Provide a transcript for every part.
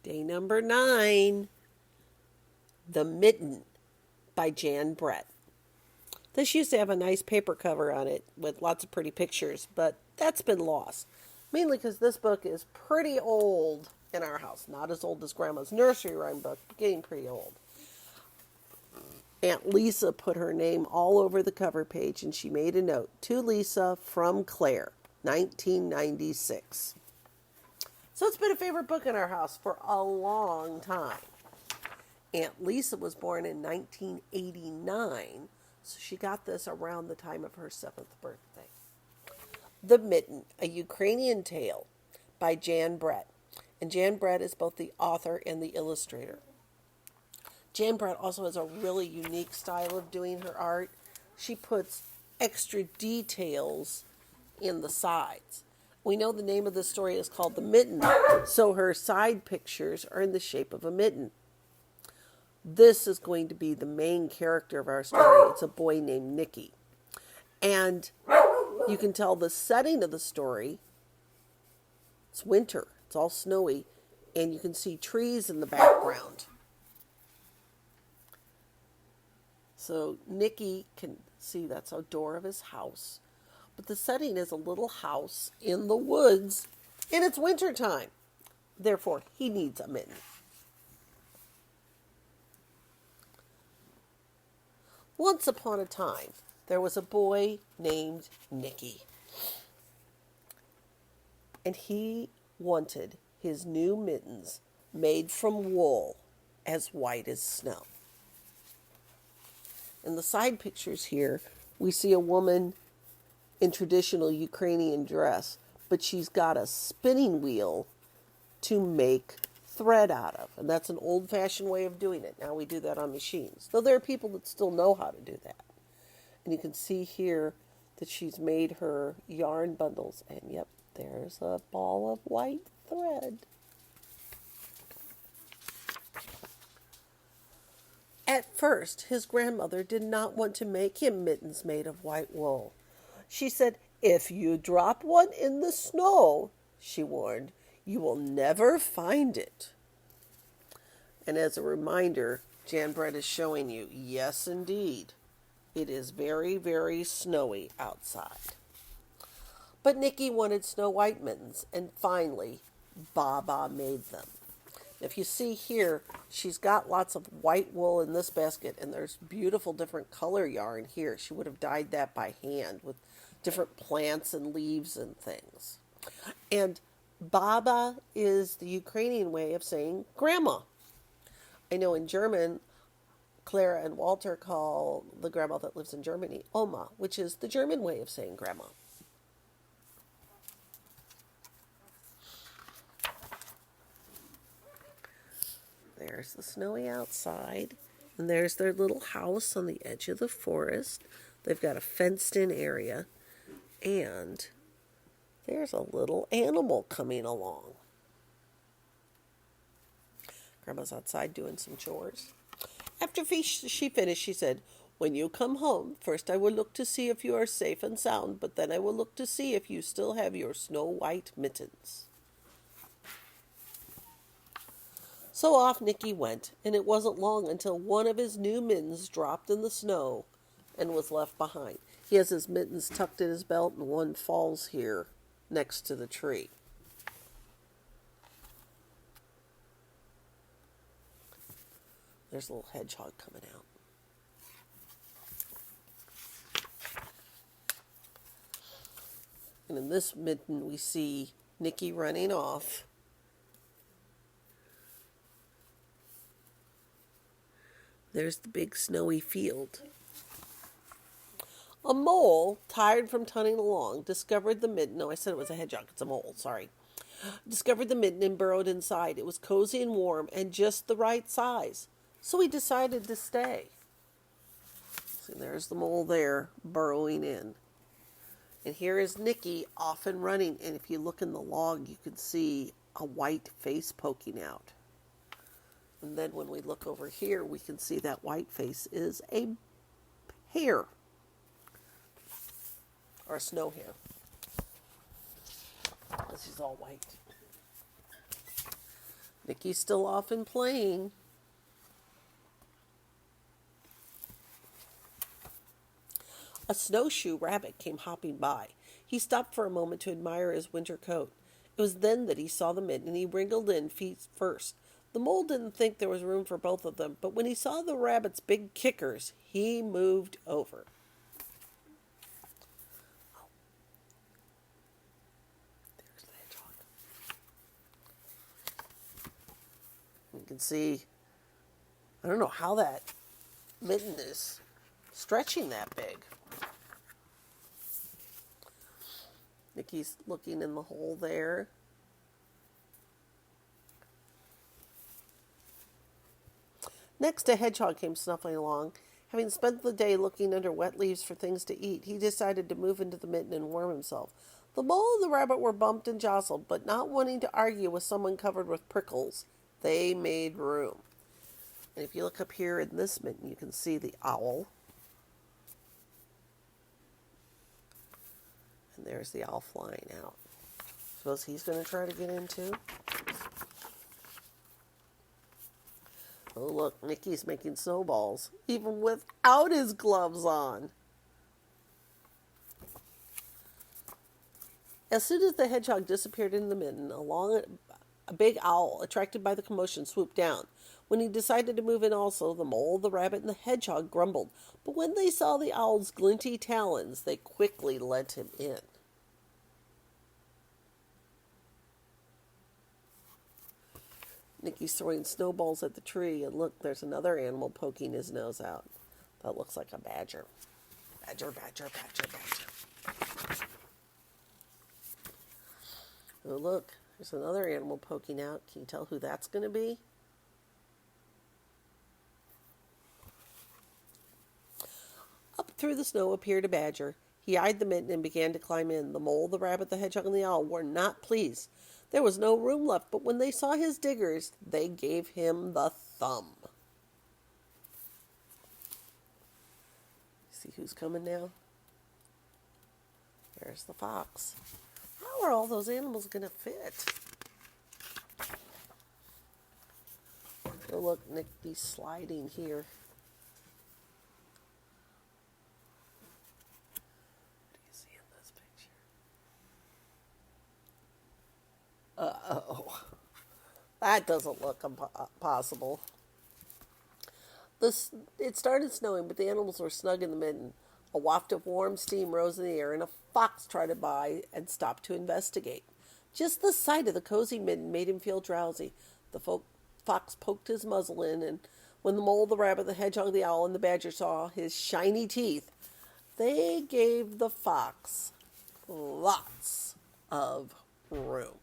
Day number 9, The Mitten by Jan Brett. This used to have a nice paper cover on it with lots of pretty pictures, but that's been lost. Mainly because this book is pretty old in our house. Not as old as Grandma's nursery rhyme book, but getting pretty old. Aunt Lisa put her name all over the cover page, and she made a note, "To Lisa from Claire, 1996. So it's been a favorite book in our house for a long time. Aunt Lisa was born in 1989, so she got this around the time of her 7th birthday. The Mitten, a Ukrainian tale by Jan Brett. And Jan Brett is both the author and the illustrator. Jan Brett also has a really unique style of doing her art. She puts extra details in the sides. We know the name of the story is called The Mitten, so her side pictures are in the shape of a mitten. This is going to be the main character of our story. It's a boy named Nicky. And you can tell the setting of the story. It's winter. It's all snowy. And you can see trees in the background. So Nicky can see that's a door of his house. But the setting is a little house in the woods. And it's wintertime. Therefore, he needs a mitten. Once upon a time, there was a boy named Nicky. And he wanted his new mittens made from wool as white as snow. In the side pictures here, we see a woman in traditional Ukrainian dress, but she's got a spinning wheel to make thread out of. And that's an old-fashioned way of doing it. Now we do that on machines. Though there are people that still know how to do that. And you can see here that she's made her yarn bundles. And yep, there's a ball of white thread. At first, his grandmother did not want to make him mittens made of white wool. She said, "If you drop one in the snow," she warned, "you will never find it." And as a reminder, Jan Brett is showing you, yes, indeed, it is very, very snowy outside. But Nicky wanted snow white mittens, and finally, Baba made them. If you see here, she's got lots of white wool in this basket, and there's beautiful different color yarn here. She would have dyed that by hand with different plants and leaves and things. And Baba is the Ukrainian way of saying grandma. I know in German, Clara and Walter call the grandma that lives in Germany Oma, which is the German way of saying grandma. There's the snowy outside, and there's their little house on the edge of the forest. They've got a fenced-in area, and there's a little animal coming along. Grandma's outside doing some chores. After she finished, she said, "When you come home, first I will look to see if you are safe and sound, but then I will look to see if you still have your snow-white mittens." So off Nicky went, and it wasn't long until one of his new mittens dropped in the snow and was left behind. He has his mittens tucked in his belt, and one falls here next to the tree. There's a little hedgehog coming out. And in this mitten, we see Nicky running off. There's the big snowy field. A mole, tired from tunning along, discovered the mitten. No, I said it was a hedgehog. It's a mole, sorry. Discovered the mitten and burrowed inside. It was cozy and warm and just the right size. So he decided to stay. See, there's the mole there, burrowing in. And here is Nicky off and running. And if you look in the log, you can see a white face poking out. And then when we look over here, we can see that white face is a hare. Or a snow hare. This is all white. Nicky's still off and playing. A snowshoe rabbit came hopping by. He stopped for a moment to admire his winter coat. It was then that he saw the mitten, and he wriggled in feet first. The mole didn't think there was room for both of them, but when he saw the rabbit's big kickers, he moved over. There's the hedgehog. You can see, I don't know how that mitten is stretching that big. Nicky's looking in the hole there. Next, a hedgehog came snuffling along. Having spent the day looking under wet leaves for things to eat, he decided to move into the mitten and warm himself. The mole and the rabbit were bumped and jostled, but not wanting to argue with someone covered with prickles, they made room. And if you look up here in this mitten, you can see the owl. And there's the owl flying out. Suppose he's going to try to get in too. Oh, look, Nicky's making snowballs, even without his gloves on. As soon as the hedgehog disappeared in the mitten, a big owl, attracted by the commotion, swooped down. When he decided to move in also, the mole, the rabbit, and the hedgehog grumbled. But when they saw the owl's glinty talons, they quickly let him in. Nicky's throwing snowballs at the tree, and look, there's another animal poking his nose out. That looks like a badger. Badger, badger, badger, badger. Oh, look, there's another animal poking out. Can you tell who that's going to be? Up through the snow appeared a badger. He eyed the mitten and began to climb in. The mole, the rabbit, the hedgehog, and the owl were not pleased. There was no room left, but when they saw his diggers, they gave him the thumb. See who's coming now? There's the fox. How are all those animals going to fit? Oh, look, Nicky's sliding here. What do you see in this picture? Uh-oh. That doesn't look possible. It started snowing, but the animals were snug in the mitten. A waft of warm steam rose in the air, and a fox trotted by and stopped to investigate. Just the sight of the cozy mitten made him feel drowsy. The fox poked his muzzle in, and when the mole, the rabbit, the hedgehog, the owl, and the badger saw his shiny teeth, they gave the fox lots of room.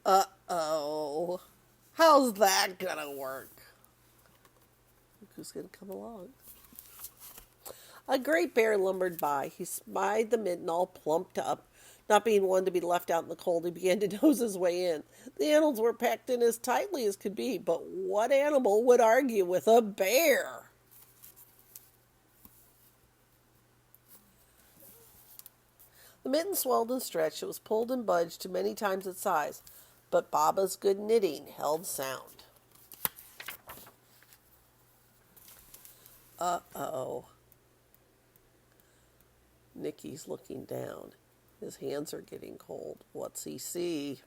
Uh-oh. How's that gonna work? Look who's gonna come along. A great bear lumbered by. He spied the mitten all plumped up. Not being one to be left out in the cold, he began to nose his way in. The animals were packed in as tightly as could be, but what animal would argue with a bear? The mitten swelled and stretched. It was pulled and budged to many times its size, but Baba's good knitting held sound. Uh-oh. Nicky's looking down. His hands are getting cold. What's he see?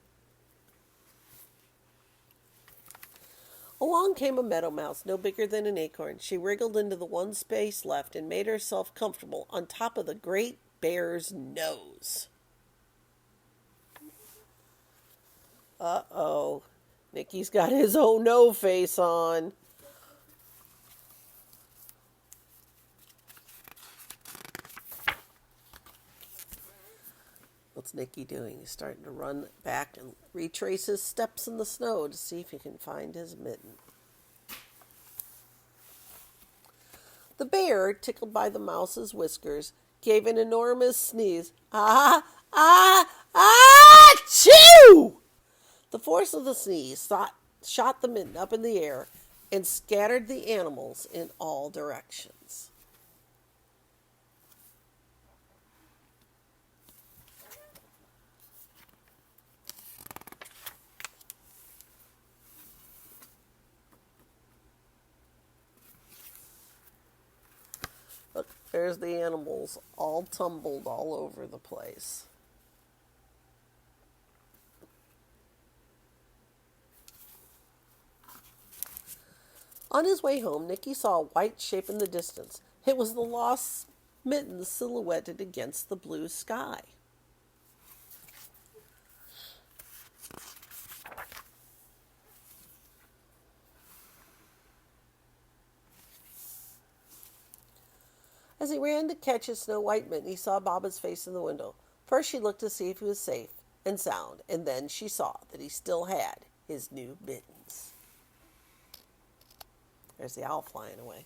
Along came a meadow mouse, no bigger than an acorn. She wriggled into the one space left and made herself comfortable on top of the great bear's nose. Uh-oh. Nicky's got his oh no face on. What's Nicky doing? He's starting to run back and retrace his steps in the snow to see if he can find his mitten. The bear, tickled by the mouse's whiskers, gave an enormous sneeze. Ah! Ah! Ah! Achoo! The force of the sneeze shot the mitten up in the air, and scattered the animals in all directions. Look, there's the animals all tumbled all over the place. On his way home, Nicky saw a white shape in the distance. It was the lost Mitten silhouetted against the blue sky. As he ran to catch his snow-white mitten, he saw Baba's face in the window. First she looked to see if he was safe and sound, and then she saw that he still had his new mittens. There's the owl flying away.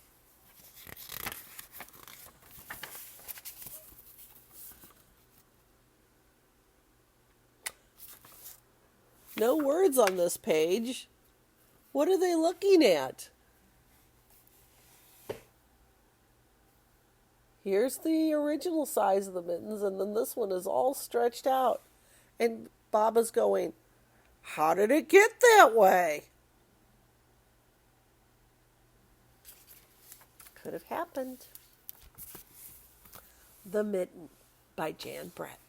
No words on this page. What are they looking at? Here's the original size of the mittens, and then this one is all stretched out. And Baba's going, how did it get that way? Could have happened. The Mitten by Jan Brett.